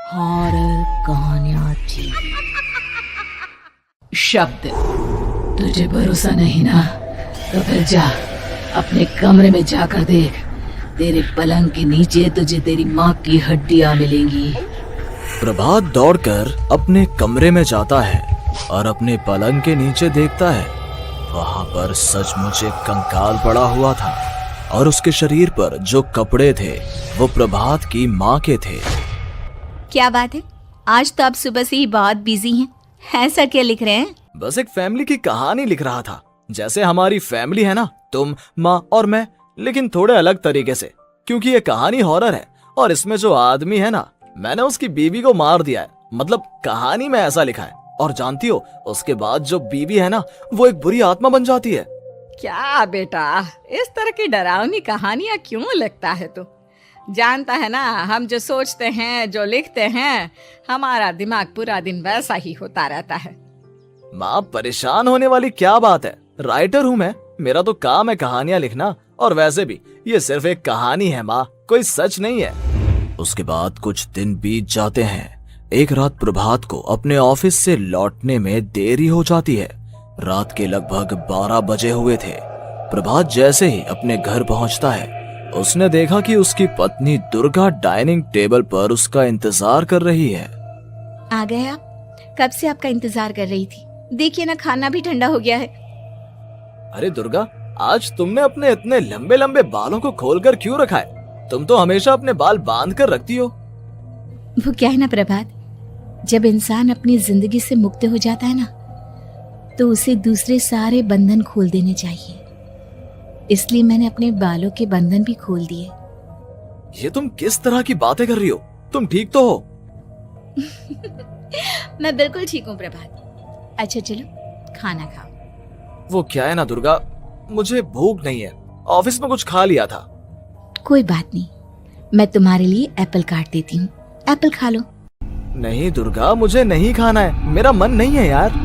Horror कहानियां थी। शब्द, तुझे भरोसा नहीं ना, तो फिर जा अपने कमरे में जाकर देख। तेरे पलंग के नीचे तुझे तेरी माँ की हड्डियां मिलेंगी। प्रभात दौड़कर अपने कमरे में जाता है और अपने पलंग के नीचे देखता है। वहां पर सचमुच एक कंकाल पड़ा हुआ था और उसके शरीर पर जो कपड़े थे वो प्रभात की माँ के थे। क्या बात है, आज तो आप सुबह से ही बहुत बिजी हैं। ऐसा क्या लिख रहे हैं? बस एक फैमिली की कहानी लिख रहा था। जैसे हमारी फैमिली है ना, तुम, माँ और मैं, लेकिन थोड़े अलग तरीके से, क्योंकि ये कहानी हॉरर है और इसमें जो आदमी है ना, मैंने उसकी बीवी को मार दिया है। मतलब कहानी में ऐसा लिखा है। और जानती हो, उसके बाद जो बीवी है ना, वो एक बुरी आत्मा बन जाती है। क्या बेटा, इस तरह की डरावनी कहानियां क्यों लिखता है तू? जानता है ना, हम जो सोचते हैं, जो लिखते हैं, हमारा दिमाग पूरा दिन वैसा ही होता रहता है। माँ, परेशान होने वाली क्या बात है? राइटर हूँ मैं, मेरा तो काम है कहानियां लिखना। और वैसे भी ये सिर्फ एक कहानी है माँ, कोई सच नहीं है। उसके बाद कुछ दिन बीत जाते हैं। एक रात प्रभात को अपने ऑफिस से लौटने में देरी हो जाती है। रात के लगभग 12 बजे हुए थे। प्रभात जैसे ही अपने घर पहुंचता है, उसने देखा कि उसकी पत्नी दुर्गा डाइनिंग टेबल पर उसका इंतजार कर रही है। आ गए आप? कब से आपका इंतजार कर रही थी। देखिए ना, खाना भी ठंडा हो गया है। अरे दुर्गा, आज तुमने अपने इतने लंबे लंबे बालों को खोलकर क्यों रखा है? तुम तो हमेशा अपने बाल बांध कर रखती हो। वो क्या है ना प्रभात, जब इंसान अपनी जिंदगी से मुक्त हो जाता है ना, तो उसे दूसरे सारे बंधन खोल देने चाहिए। इसलिए मैंने अपने बालों के बंधन भी खोल दिए। ये तुम किस तरह की बातें कर रही हो? तुम ठीक तो हो? मैं बिल्कुल ठीक हूँ प्रभात। अच्छा चलो खाना खाओ। वो क्या है ना दुर्गा, मुझे भूख नहीं है। ऑफिस में कुछ खा लिया था। कोई बात नहीं, मैं तुम्हारे लिए एप्पल काट देती हूँ, एप्पल खा लो। नहीं दुर्गा, मुझे नहीं खाना है, मेरा मन नहीं है यार।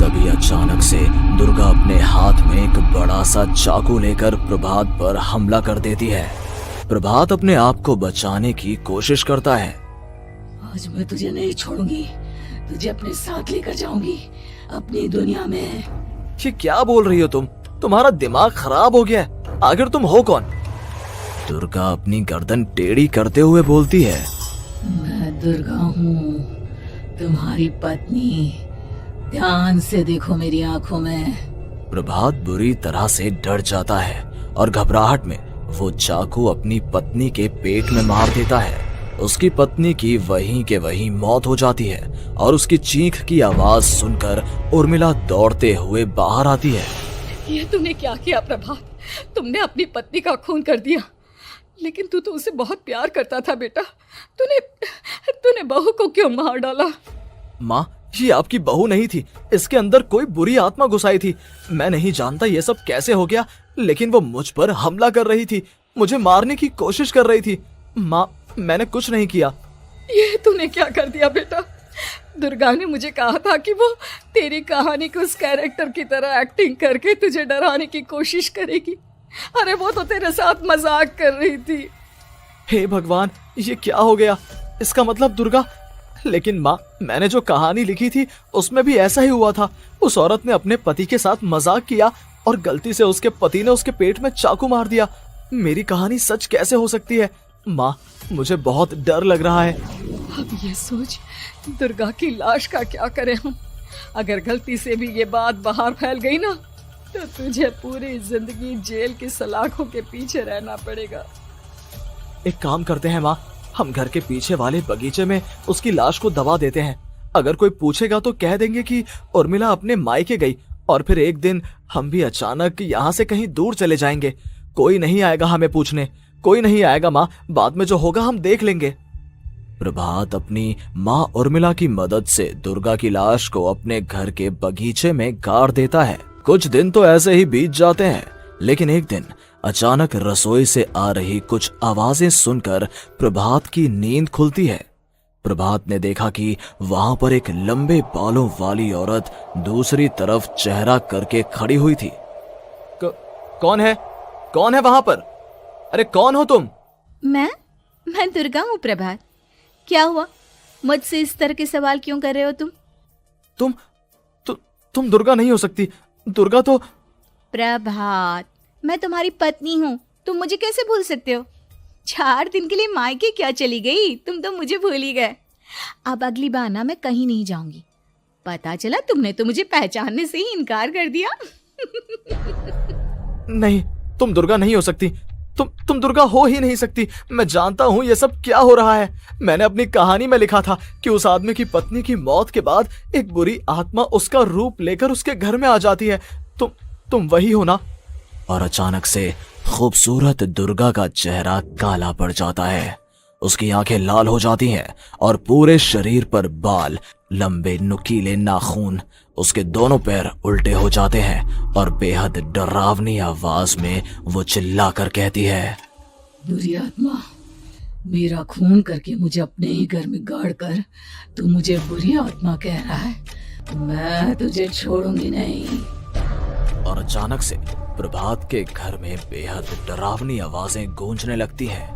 तभी अचानक से दुर्गा अपने हाथ में एक बड़ा सा चाकू लेकर प्रभात पर हमला कर देती है। प्रभात अपने आप को बचाने की कोशिश करता है। आज मैं तुझे नहीं छोड़ूंगी, तुझे अपने साथ लेकर जाऊंगी अपनी दुनिया में। ये क्या बोल रही हो तुम? तुम्हारा दिमाग खराब हो गया है। आखिर तुम हो कौन? दुर्गा अपनी गर्दन टेढ़ी करते हुए बोलती है। मैं दुर्गा हूँ, तुम्हारी पत्नी। ध्यान से देखो मेरी आंखों में। प्रभात बुरी तरह से डर जाता है और घबराहट में वो चाकू अपनी पत्नी के पेट में मार देता है। उसकी पत्नी की वहीं के वहीं मौत हो जाती है और उसकी चीख की आवाज सुनकर उर्मिला दौड़ते हुए बाहर आती है। ये तूने क्या किया प्रभात? तुमने अपनी पत्नी का खून कर दिया। लेकिन तू तो उसे बहुत प्यार करता था बेटा। तूने बहू को क्यों मार डाला? माँ, ये आपकी बहू नहीं थी, इसके अंदर कोई बुरी आत्मा घुसाई थी। मैं नहीं जानता ये सब कैसे हो गया, लेकिन वो मुझ पर हमला कर रही थी, मुझे मारने की कोशिश कर रही थी। माँ, मैंने कुछ नहीं किया। ये तूने क्या कर दिया बेटा? दुर्गा ने मुझे कहा था कि वो तेरी कहानी को उस कैरेक्टर की तरह एक्टिंग करके तुझे डराने की कोशिश करेगी। अरे वो तो तेरे साथ मजाक कर रही थी। हे भगवान, ये क्या हो गया? इसका मतलब दुर्गा। लेकिन माँ, मैंने जो कहानी लिखी थी उसमें भी ऐसा ही हुआ था। उस औरत ने अपने पति के साथ मजाक किया और गलती से उसके पति ने उसके पेट में चाकू मार दिया। मेरी कहानी सच कैसे हो सकती है? माँ, मुझे बहुत डर लग रहा है। अब ये सोच, दुर्गा की लाश का क्या करें हम? अगर गलती से भी ये बात बाहर फैल गई ना, तो तुझे पूरी जिंदगी जेल की सलाखों के पीछे रहना पड़ेगा। एक काम करते हैं माँ, हम घर के पीछे वाले बगीचे में उसकी लाश को दबा देते हैं। अगर कोई पूछेगा तो कह देंगे कि उर्मिला अपने मायके गई और फिर एक दिन हम भी अचानक यहाँ से कहीं दूर चले जाएंगे। कोई नहीं आएगा हमें पूछने, कोई नहीं आएगा माँ, बाद में जो होगा हम देख लेंगे। प्रभात अपनी माँ उर्मिला की मदद से दुर्गा की लाश को अपने घर के बगीचे में गाड़ देता है। कुछ दिन तो ऐसे ही बीत जाते हैं, लेकिन एक दिन अचानक रसोई से आ रही कुछ आवाजें सुनकर प्रभात की नींद खुलती है। प्रभात ने देखा कि वहां पर एक लंबे बालों वाली औरत दूसरी तरफ चेहरा करके खड़ी हुई थी। कौन है? कौन है वहां पर? अरे कौन हो तुम? मैं दुर्गा हूँ प्रभात। क्या हुआ? मुझसे इस तरह के सवाल क्यों कर रहे हो तुम? तुम दुर्गा नहीं हो सकती। दुर्गा तो प्रभात, मैं तुम्हारी पत्नी हूँ, तुम मुझे कैसे भूल सकते हो? 4 दिन के लिए मायके क्या चली गई, तुम तो मुझे भूल ही गए। अब अगली बार ना मैं कहीं नहीं जाऊंगी। पता चला तुमने तो मुझे पहचानने से ही इनकार कर दिया। नहीं, तुम दुर्गा नहीं हो सकती। तुम दुर्गा हो ही नहीं सकती। मैं जानता हूँ ये सब क्या हो रहा है। मैंने अपनी कहानी में लिखा था कि उस आदमी की पत्नी की मौत के बाद एक बुरी आत्मा उसका रूप लेकर उसके घर में आ जाती है। तुम वही हो ना? और अचानक से खूबसूरत दुर्गा का चेहरा काला पड़ जाता है। उसकी आंखें लाल हो जाती हैं और पूरे शरीर पर बाल, लंबे नुकीले नाखून, उसके दोनों पैर उल्टे हो जाते हैं और बेहद डरावनी आवाज में वो चिल्लाकर कहती है, बुरी आत्मा, मेरा खून करके मुझे अपने ही घर में गाड़ कर तू मुझे बुरी आत्मा कह रहा है? मैं तुझे छोड़ूंगी नहीं। और अचानक से प्रभात के घर में बेहद डरावनी आवाजें गूंजने लगती हैं।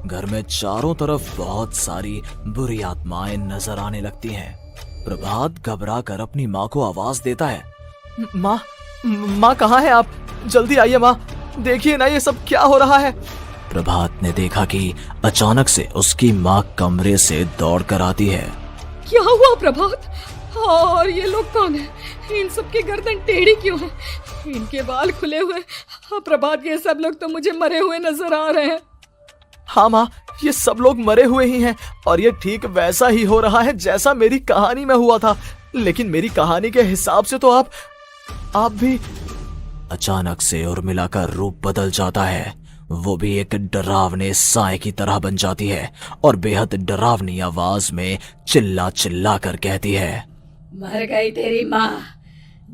घर में चारों तरफ बहुत सारी बुरी आत्माएं नजर आने लगती हैं। प्रभात घबरा कर अपनी माँ को आवाज देता है, माँ कहाँ है आप? जल्दी आइए माँ, देखिए ना ये सब क्या हो रहा है। प्रभात ने देखा कि अचानक से उसकी माँ कमरे से दौड़ कर आती है। क्या हुआ प्रभात? और ये लोग कौन है? इन सब की गर्दन टेढ़ी क्यों है? इनके बाल खुले हुए। प्रभात, ये सब लोग तो मुझे मरे हुए नजर आ रहे हैं। हाँ माँ, ये सब लोग मरे हुए ही हैं और ये ठीक वैसा ही हो रहा है जैसा मेरी कहानी में हुआ था। लेकिन मेरी कहानी के हिसाब से तो आप भी। अचानक से उर्मिला का रूप बदल जाता है। वो भी एक डरावने साए की तरह बन जाती है और बेहद डरावनी आवाज में चिल्ला चिल्ला कर कहती है, मर गई तेरी माँ।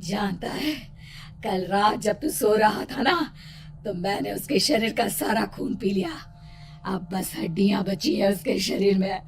जानता है, कल रात जब तू सो रहा था ना, तो मैंने उसके शरीर का सारा खून पी लिया। अब बस हड्डियां बची है उसके शरीर में।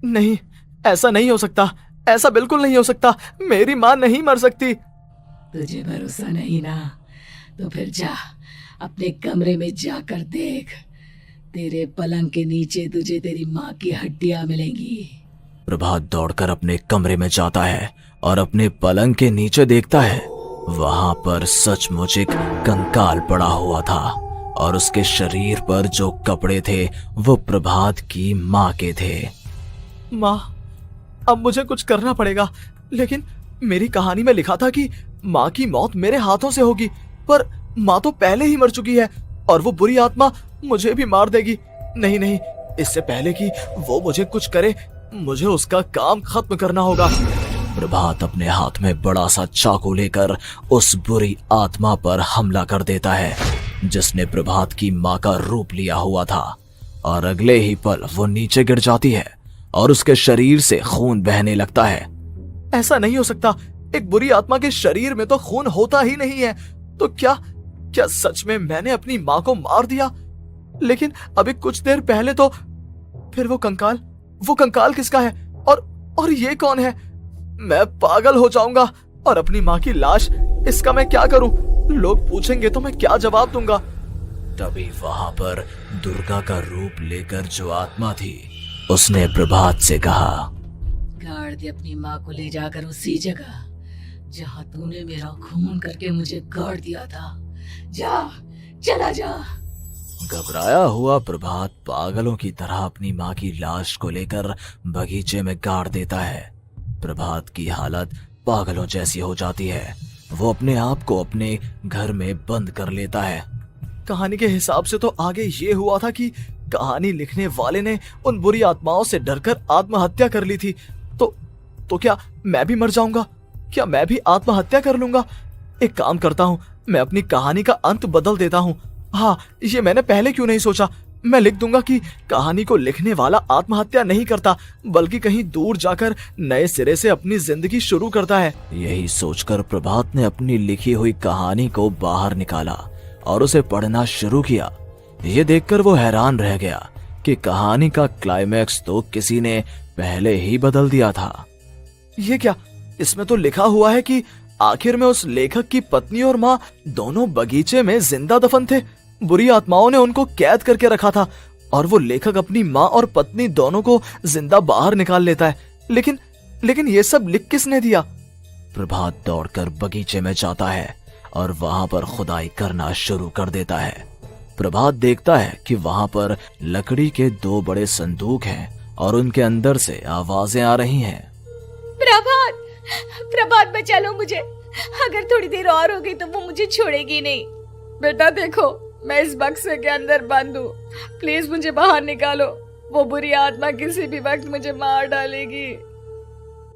नहीं, ऐसा नहीं हो सकता। ऐसा बिल्कुल नहीं हो सकता। मेरी माँ नहीं मर सकती। तुझे भरोसा नहीं ना? तो फिर जा, अपने कमरे में जाकर देख। तेरे पलंग के नीचे तुझे तेरी माँ की हड्डियां मिलेंगी। प्रभात दौड़कर अपने कमरे में जाता है और अपने पलंग के नीचे देखता है। वहां पर सचमुच एक कंकाल पड़ा हुआ था और उसके शरीर पर जो कपड़े थे वो प्रभात की माँ के थे। माँ, अब मुझे कुछ करना पड़ेगा। लेकिन मेरी कहानी में लिखा था कि माँ की मौत मेरे हाथों से होगी, पर माँ तो पहले ही मर चुकी है और वो बुरी आत्मा मुझे भी मार देगी। नहीं नहीं, इससे पहले कि वो मुझे कुछ करे, मुझे उसका काम खत्म करना होगा। प्रभात अपने हाथ में बड़ा सा चाकू लेकर उस बुरी आत्मा पर हमला कर देता है जिसने प्रभात की माँ का रूप लिया हुआ था, और अगले ही पल वो नीचे गिर जाती है और उसके शरीर से खून बहने लगता है। ऐसा नहीं हो सकता। एक बुरी आत्मा के शरीर में तो खून होता ही नहीं है। तो क्या सच में मैंने अपनी माँ को मार दिया? लेकिन अभी कुछ देर पहले तो फिर वो कंकाल किसका है? और ये कौन है? मैं पागल हो जाऊंगा। और अपनी माँ की लाश, इसका मैं क्या करूं? लोग पूछेंगे तो मैं क्या जवाब दूंगा? तभी वहां पर दुर्गा का रूप लेकर जो आत्मा थी उसने प्रभात से कहा, गाड़ दे अपनी माँ को ले जाकर उसी जगह जहाँ तूने मेरा खून करके मुझे गाड़ दिया था। जा, चला जा। घबराया हुआ प्रभात पागलों की तरह अपनी माँ की लाश को लेकर बगीचे में गाड़ देता है। प्रभात की हालत पागलों जैसी हो जाती है। वो अपने आप को अपने घर में बंद कर लेता है। कहानी के हिसाब से तो आगे ये हुआ था कि कहानी लिखने वाले ने उन बुरी आत्माओं से डरकर आत्महत्या कर ली थी। तो क्या मैं भी मर जाऊंगा? क्या मैं भी आत्महत्या कर लूंगा? एक काम करता हूँ, मैं अपनी कहानी का अंत बदल देता हूँ। हाँ, ये मैंने पहले क्यों नहीं सोचा। मैं लिख दूंगा कि कहानी को लिखने वाला आत्महत्या नहीं करता, बल्कि कहीं दूर जाकर नए सिरे से अपनी जिंदगी शुरू करता है। यही सोचकर प्रभात ने अपनी लिखी हुई कहानी को बाहर निकाला और उसे पढ़ना शुरू किया। ये देखकर वो हैरान रह गया कि कहानी का क्लाइमैक्स तो किसी ने पहले ही बदल दिया था। ये क्या? इसमें तो लिखा हुआ है कि आखिर में उस लेखक की पत्नी और माँ दोनों बगीचे में जिंदा दफन थे। बुरी आत्माओं ने उनको कैद करके रखा था और वो लेखक अपनी माँ और पत्नी दोनों को जिंदा बाहर निकाल लेता है। लेकिन ये सब लिख किसने दिया? प्रभात दौड़कर बगीचे में जाता है और वहां पर खुदाई करना शुरू कर देता है। प्रभात देखता है कि वहां पर लकड़ी के 2 बड़े संदूक हैं और उनके अंदर से आवाजें आ रही हैं। प्रभात, प्रभात बचा लो मुझे, अगर थोड़ी देर और हो गई तो वो मुझे छोड़ेगी नहीं। बेटा देखो, मैं इस बक्से के अंदर बंद हूँ, प्लीज मुझे बाहर निकालो, वो बुरी आत्मा किसी भी वक्त मुझे मार डालेगी।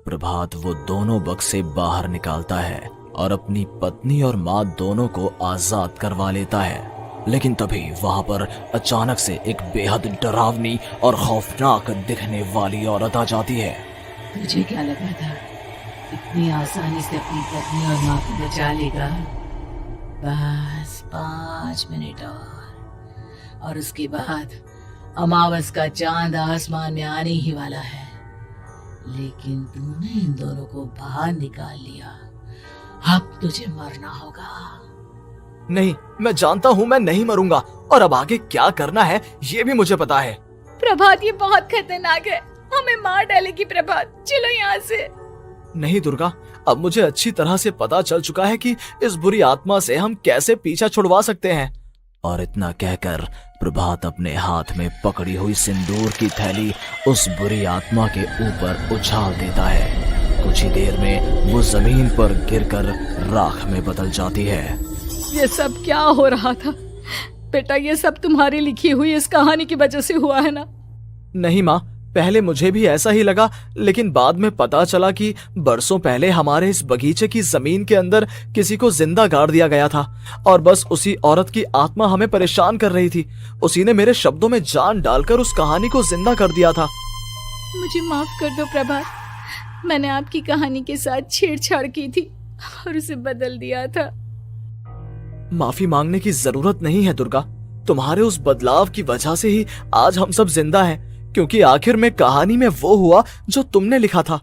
प्रभात वो दोनों बक्से बाहर निकालता है और अपनी पत्नी और माँ दोनों को आजाद करवा लेता है। लेकिन तभी वहां पर अचानक से एक बेहद डरावनी और खौफनाक दिखने वाली औरत आ जाती है। तुझे क्या लगा था इतनी आसानी से अपनी पत्नी और माँ को बचा लेगा? बस 5 मिनट और उसके बाद अमावस का चांद आसमान में आने ही वाला है। लेकिन तूने इन दोनों को बाहर निकाल लिया, अब तुझे मरना होगा। नहीं, मैं जानता हूँ मैं नहीं मरूंगा, और अब आगे क्या करना है ये भी मुझे पता है। प्रभात, ये बहुत खतरनाक है, हमें मार डालेगी। प्रभात, चलो यहाँ से। नहीं दुर्गा, अब मुझे अच्छी तरह से पता चल चुका है कि इस बुरी आत्मा से हम कैसे पीछा छुड़वा सकते हैं। और इतना कहकर प्रभात अपने हाथ में पकड़ी हुई सिंदूर की थैली उस बुरी आत्मा के ऊपर उछाल देता है। कुछ ही देर में वो जमीन पर गिरकर राख में बदल जाती है। ये सब क्या हो रहा था बेटा? ये सब तुम्हारी लिखी हुई इस कहानी की वजह से हुआ है ना? नहीं माँ, पहले मुझे भी ऐसा ही लगा, लेकिन बाद में पता चला कि बरसों पहले हमारे इस बगीचे की जमीन के अंदर किसी को जिंदा गाड़ दिया गया था और बस उसी औरत की आत्मा हमें परेशान कर रही थी। उसी ने मेरे शब्दों में जान डालकर उस कहानी को जिंदा कर दिया था। मुझे माफ कर दो प्रभात, मैंने आपकी कहानी के साथ छेड़छाड़ की थी और उसे बदल दिया था। माफी मांगने की जरूरत नहीं है दुर्गा, तुम्हारे उस बदलाव की वजह से ही आज हम सब जिंदा हैं, क्योंकि आखिर में कहानी में वो हुआ जो तुमने लिखा था।